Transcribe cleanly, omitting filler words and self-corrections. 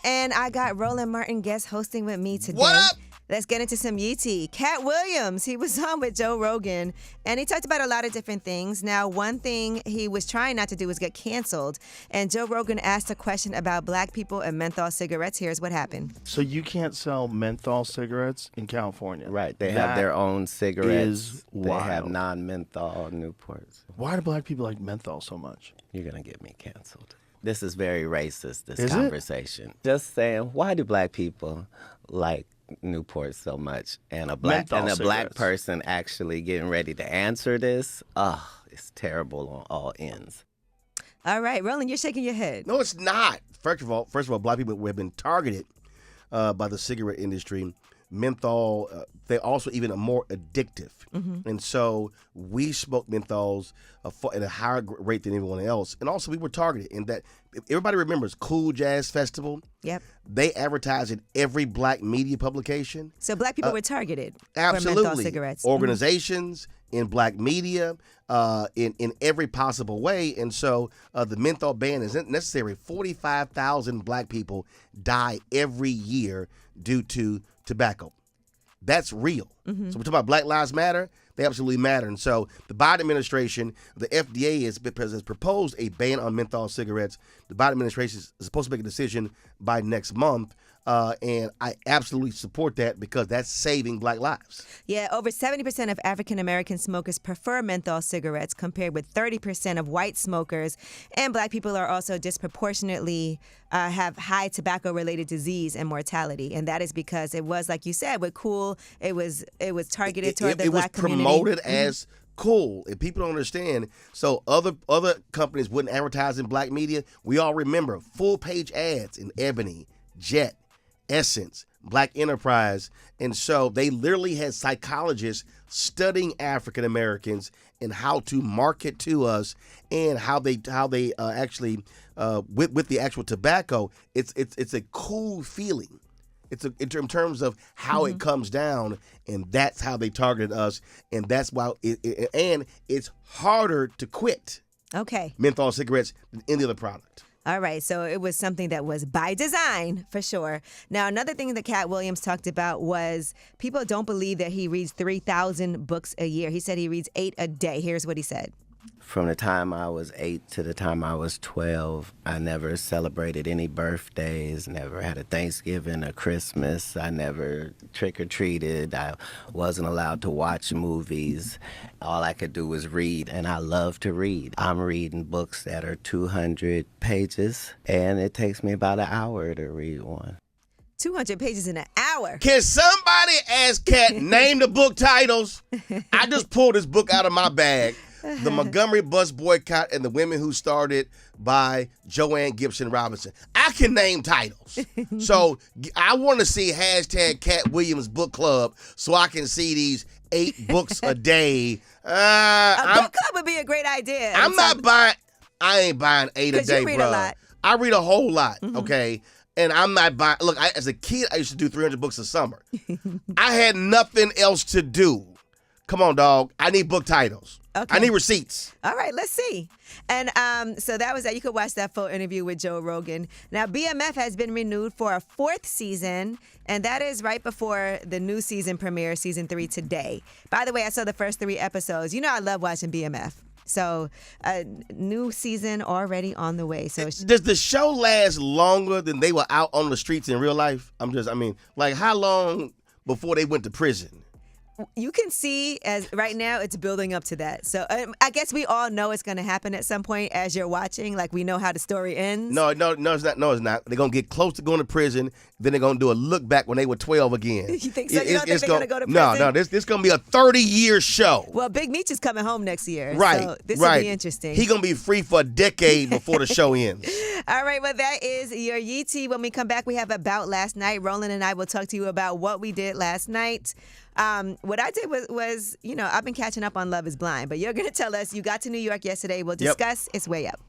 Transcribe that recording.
And I got Roland Martin guest hosting with me today. What up? Let's get into some Yeetie. Katt Williams, he was on with Joe Rogan, and he talked about a lot of different things. Now, one thing he was trying not to do was get canceled, and Joe Rogan asked a question about black people and menthol cigarettes. Here's what happened. So you can't sell menthol cigarettes in California? Right. They have their own cigarettes. They wild. have non-menthol Newports. Why do black people like menthol so much? You're going to get me canceled. This is very racist, this Is it? conversation. Just saying, why do black people like Newport so much? And a black Menthol person actually getting ready to answer this, it's terrible on all ends. All right, Roland, you're shaking your head. No, it's not. First of all, black people have been targeted by the cigarette industry. Menthol, they're also even more addictive. And so we smoke menthols at a higher rate than anyone else. And also we were targeted in that everybody remembers Cool Jazz Festival. Yep. They advertise in every black media publication. So black people were targeted Absolutely. for menthol cigarettes. Organizations, in black media, in every possible way. And so the menthol ban isn't necessary. 45,000 black people die every year due to tobacco. That's real. So we're talking about Black Lives Matter. They absolutely matter. And so the Biden administration, the FDA has proposed a ban on menthol cigarettes. The Biden administration is supposed to make a decision by next month. And I absolutely support that because that's saving black lives. Yeah, over 70% of African-American smokers prefer menthol cigarettes compared with 30% of white smokers. And black people are also disproportionately have high tobacco-related disease and mortality. And that is because it was, like you said, with Cool, it was targeted toward the black community. It was promoted as cool, and people don't understand. So other companies wouldn't advertise in black media. We all remember full-page ads in Ebony, Jet, Essence, Black Enterprise. And so they literally had psychologists studying African Americans and how to market to us and how they actually with the actual tobacco, it's a cool feeling. It's in terms of how it comes down, and that's how they targeted us, and that's why and it's harder to quit. Okay. Menthol cigarettes than any other product. All right, so it was something that was by design, for sure. Now, another thing that Katt Williams talked about was people don't believe that he reads 3,000 books a year. He said he reads 8 a day. Here's what he said. From the time I was 8 to the time I was 12, I never celebrated any birthdays, never had a Thanksgiving, a Christmas. I never trick-or-treated. I wasn't allowed to watch movies. All I could do was read, and I love to read. I'm reading books that are 200 pages, and it takes me about an hour to read one. 200 pages in an hour. Can somebody ask Katt, name the book titles? I just pulled this book out of my bag. The Montgomery Bus Boycott and the Women Who Started by Joanne Gibson Robinson. I can name titles. So I want to see hashtag Katt Williams Book Club so I can see these 8 books a day. A book club would be a great idea. I ain't buying 8 a day, you read bro. a lot. I read a whole lot, okay? And I'm not buying. Look, as a kid, I used to do 300 books a summer. I had nothing else to do. Come on, dog. I need book titles. Okay. I need receipts. All right, let's see. And so that was that. You could watch that full interview with Joe Rogan. Now, BMF has been renewed for a 4th season, and that is right before the new season premieres, season 3 today. By the way, I saw the first 3 episodes. You know I love watching BMF. So a new season already on the way. So does the show last longer than they were out on the streets in real life? Like how long before they went to prison? you can see as right now it's building up to that. So I guess we all know it's going to happen at some point as you're watching. Like we know how the story ends. No, it's not. No, it's not. They're going to get close to going to prison. Then they're going to do a look back when they were 12 again. You think so? You don't think they're going to go to prison? No. This is going to be a 30-year show. Well, Big Meech is coming home next year. Right. So this will be interesting. He's going to be free for a decade before the show ends. All right. Well, that is your Yee Tea. When we come back, we have About Last Night. Roland and I will talk to you about what we did last night. What I did was, I've been catching up on Love is Blind, but you're going to tell us you got to New York yesterday. We'll discuss. It's way up.